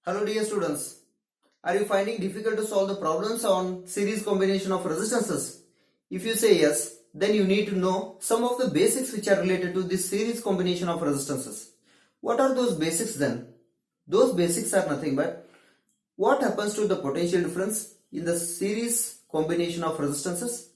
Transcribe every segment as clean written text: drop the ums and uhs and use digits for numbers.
Hello dear students, are you finding difficult to solve the problems on series combination of resistances? If you say yes, then you need to know some of the basics which are related to this series combination of resistances. What are those basics then? Those basics are nothing but what happens to the potential difference in the series combination of resistances,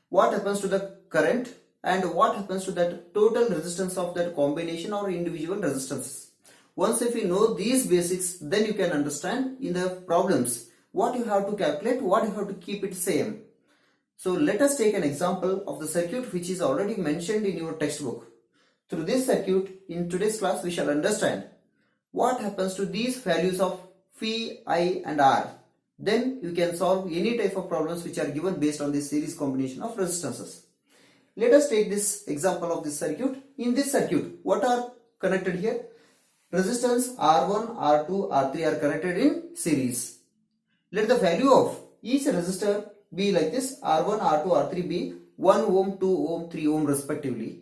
what happens to the current, and what happens to that total resistance of that combination or individual resistances. Once if you know these basics, then you can understand in the problems what you have to calculate, what you have to keep it same. So let us take an example of the circuit which is already mentioned in your textbook. Through this circuit, in today's class we shall understand what happens to these values of phi, I and R. Then you can solve any type of problems which are given based on this series combination of resistances. Let us take this example of this circuit. In this circuit, what are connected here? Resistance R1, R2, R3 are connected in series. Let the value of each resistor be like this: R1, R2, R3 be 1 ohm, 2 ohm, 3 ohm respectively.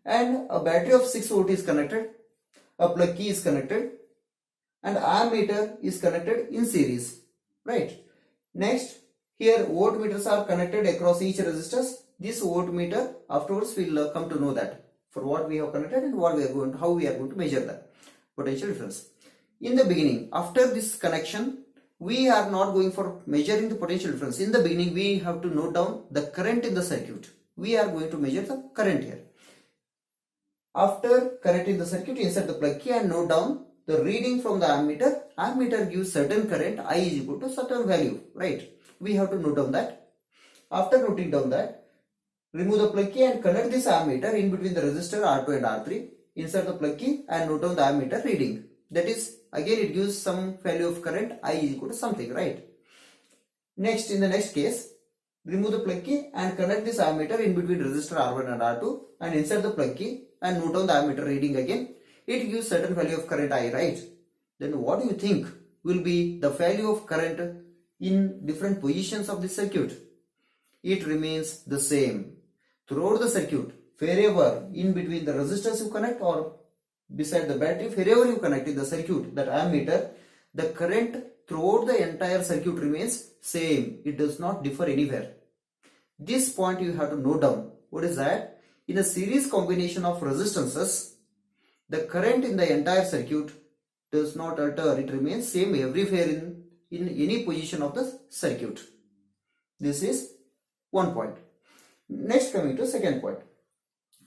And a battery of 6 volt is connected, a plug key is connected, and ammeter is connected in series. Right. Next, here voltmeters are connected across each resistors. This voltmeter afterwards we will come to know that for what we have connected and what we are going to, how we are going to measure that potential difference. In the beginning, after this connection, we are not going for measuring the potential difference. In the beginning, we have to note down the current in the circuit. We are going to measure the current here. After connecting the circuit, insert the plug key and note down the reading from the ammeter. Ammeter gives certain current, I is equal to certain value, right? We have to note down that. After noting down that, remove the plug key and connect this ammeter in between the resistor R2 and R3. Insert the plug key and note down the ammeter reading. That is, again it gives some value of current, I is equal to something, right? Next, in the next case, remove the plug key and connect this ammeter in between resistor R1 and R2 and insert the plug key and note down the ammeter reading again. It gives certain value of current I, right? Then what do you think will be the value of current in different positions of the circuit? It remains the same throughout the circuit. Wherever in between the resistors you connect or beside the battery, wherever you connect in the circuit, that ammeter, the current throughout the entire circuit remains same. It does not differ anywhere. This point you have to note down. What is that? In a series combination of resistances, the current in the entire circuit does not alter. It remains same everywhere in any position of the circuit. This is one point. Next, coming to second point.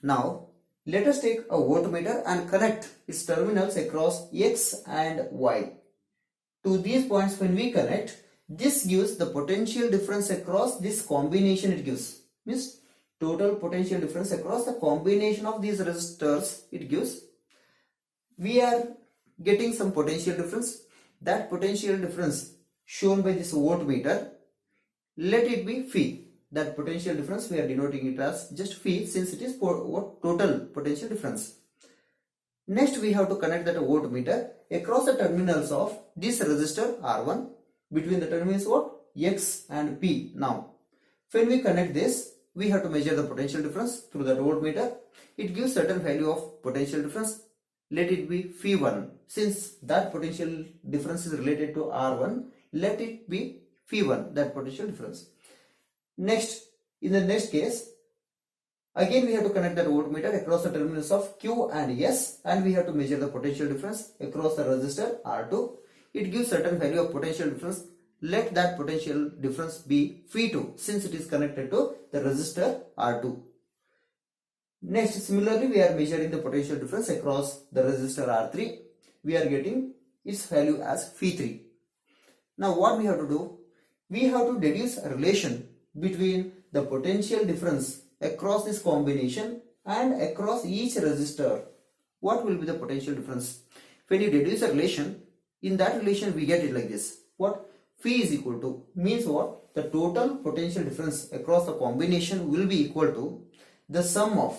Now, let us take a voltmeter and connect its terminals across X and Y. To these points when we connect, this gives the potential difference across this combination it gives. Means total potential difference across the combination of these resistors it gives. We are getting some potential difference. That potential difference shown by this voltmeter, let it be phi. That potential difference we are denoting it as just phi since it is total potential difference. Next we have to connect that voltmeter across the terminals of this resistor R1 between the terminals what? X and P. Now when we connect this, we have to measure the potential difference through that voltmeter. It gives certain value of potential difference. Let it be phi1. Since that potential difference is related to R1, let it be phi1, that potential difference. Next, in the next case, again we have to connect that voltmeter across the terminals of Q and S and we have to measure the potential difference across the resistor R2. It gives certain value of potential difference. Let that potential difference be phi2 since it is connected to the resistor R2. Next, similarly we are measuring the potential difference across the resistor R3. We are getting its value as phi3. Now what we have to do? We have to deduce a relation between the potential difference across this combination and across each resistor. What will be the potential difference? When you deduce a relation, in that relation we get it like this. What? Phi is equal to, means what? The total potential difference across the combination will be equal to the sum of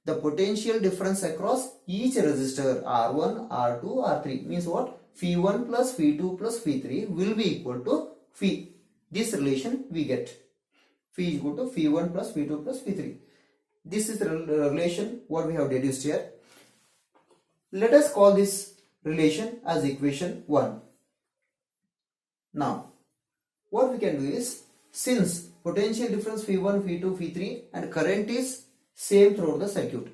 the potential difference across each resistor R1, R2, R3. Means what? Phi1 plus Phi2 plus Phi3 will be equal to phi. This relation we get. Phi is equal to Phi1 plus Phi2 plus Phi3. This is the relation what we have deduced here. Let us call this relation as equation 1. Now, what we can do is, since potential difference V1, V2, V3 and current is same throughout the circuit,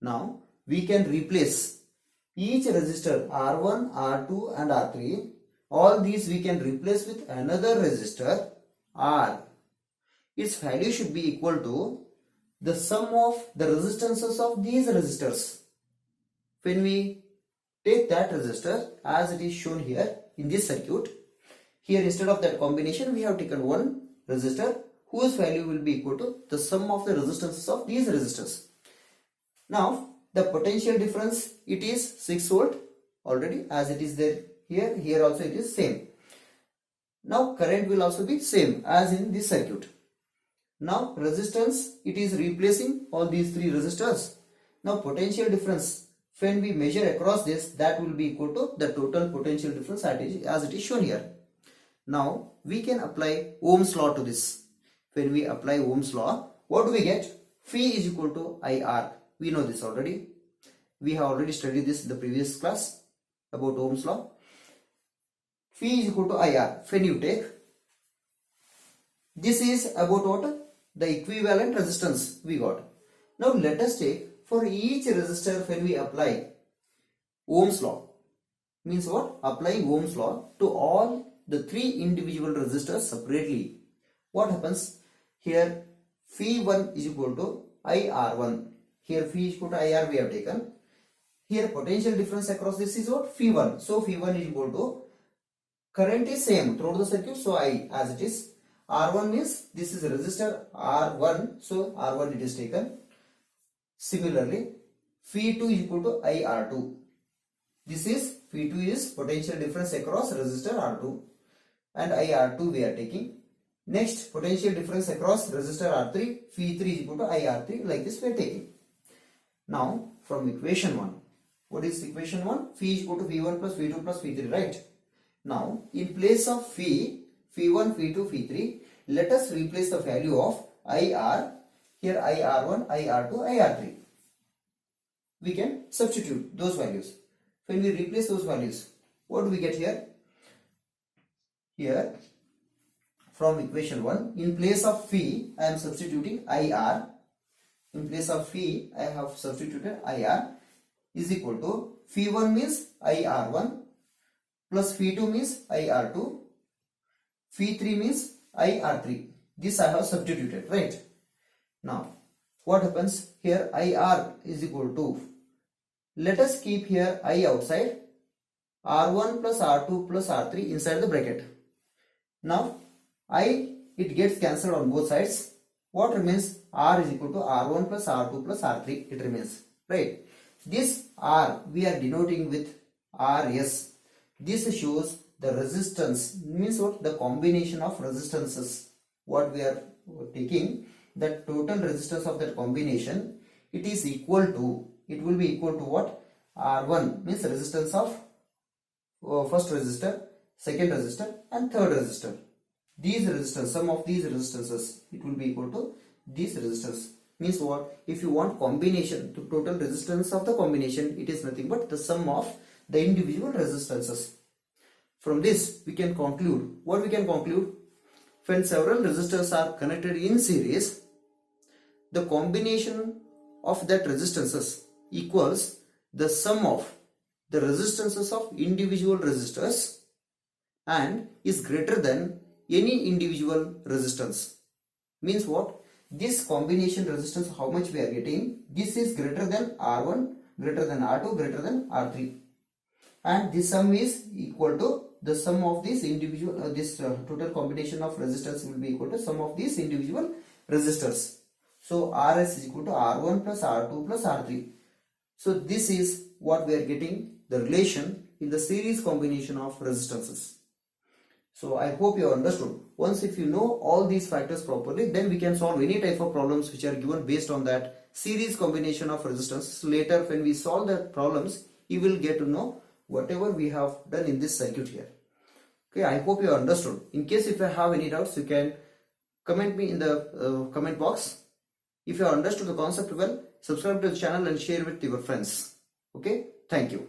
now we can replace each resistor R1, R2 and R3. All these we can replace with another resistor R. Its value should be equal to the sum of the resistances of these resistors. When we take that resistor as it is shown here in this circuit, here instead of that combination we have taken one resistor whose value will be equal to the sum of the resistances of these resistors. Now the potential difference, it is 6 volt already as it is there here. Here also it is same. Now current will also be same as in this circuit. Now resistance, it is replacing all these three resistors. Now potential difference, when we measure across this, that will be equal to the total potential difference as it is shown here. Now we can apply Ohm's law to this. When we apply Ohm's law, what do we get? Phi is equal to IR. We know this already. We have already studied this in the previous class about Ohm's law. Phi is equal to IR. When you take, this is about what? The equivalent resistance we got. Now let us take for each resistor when we apply Ohm's law. Means what? Applying Ohm's law to all the three individual resistors separately. What happens? Here Phi1 is equal to IR1. Here Phi is equal to IR we have taken. Here potential difference across this is what? Phi1. So Phi1 is equal to, current is same throughout the circuit, so I as it is. R1 means this is a resistor R1, so R1 it is taken. Similarly, Phi2 is equal to IR2. This is Phi2 is potential difference across resistor R2 and IR2 we are taking. Next, potential difference across resistor R3, Phi3 is equal to IR3, like this we are taking. Now from equation 1, what is equation 1? Phi is equal to V1 plus V2 plus V3, right? Now in place of Phi, Phi1, Phi2, Phi3, let us replace the value of IR. Here IR1, IR2, IR3. We can substitute those values. When we replace those values, what do we get here? Here from equation 1, in place of Phi, I am substituting IR. In place of Phi, I have substituted IR is equal to Phi1 means IR1 plus Phi2 means IR2. Phi3 means IR3. This I have substituted, right? Now, what happens here? IR is equal to, let us keep here I outside, R1 plus R2 plus R3 inside the bracket. Now, it gets cancelled on both sides. What remains? R is equal to R1 plus R2 plus R3. It remains, right? This R we are denoting with RS. This shows the resistance, means what? The combination of resistances. What we are taking, the total resistance of that combination, it is equal to, it will be equal to what? R1 means resistance of first resistor, second resistor and third resistor. These resistors, sum of these resistances, it will be equal to these resistors. Means what? If you want combination, the total resistance of the combination, it is nothing but the sum of the individual resistances. From this we can conclude, what we can conclude? When several resistors are connected in series, the combination of that resistances equals the sum of the resistances of individual resistors and is greater than any individual resistance. Means what? This combination resistance, how much we are getting, this is greater than R1, greater than R2, greater than R3, and this sum is equal to the sum of these individual, total combination of resistance will be equal to sum of these individual resistors. So RS is equal to R1 plus R2 plus R3. So this is what we are getting, the relation in the series combination of resistances. So I hope you have understood. Once if you know all these factors properly, then we can solve any type of problems which are given based on that series combination of resistance. Later when we solve the problems, you will get to know whatever we have done in this circuit here. Okay, I hope you have understood. In case if you have any doubts, you can comment me in the comment box. If you have understood the concept well, subscribe to the channel and share with your friends. Okay, thank you.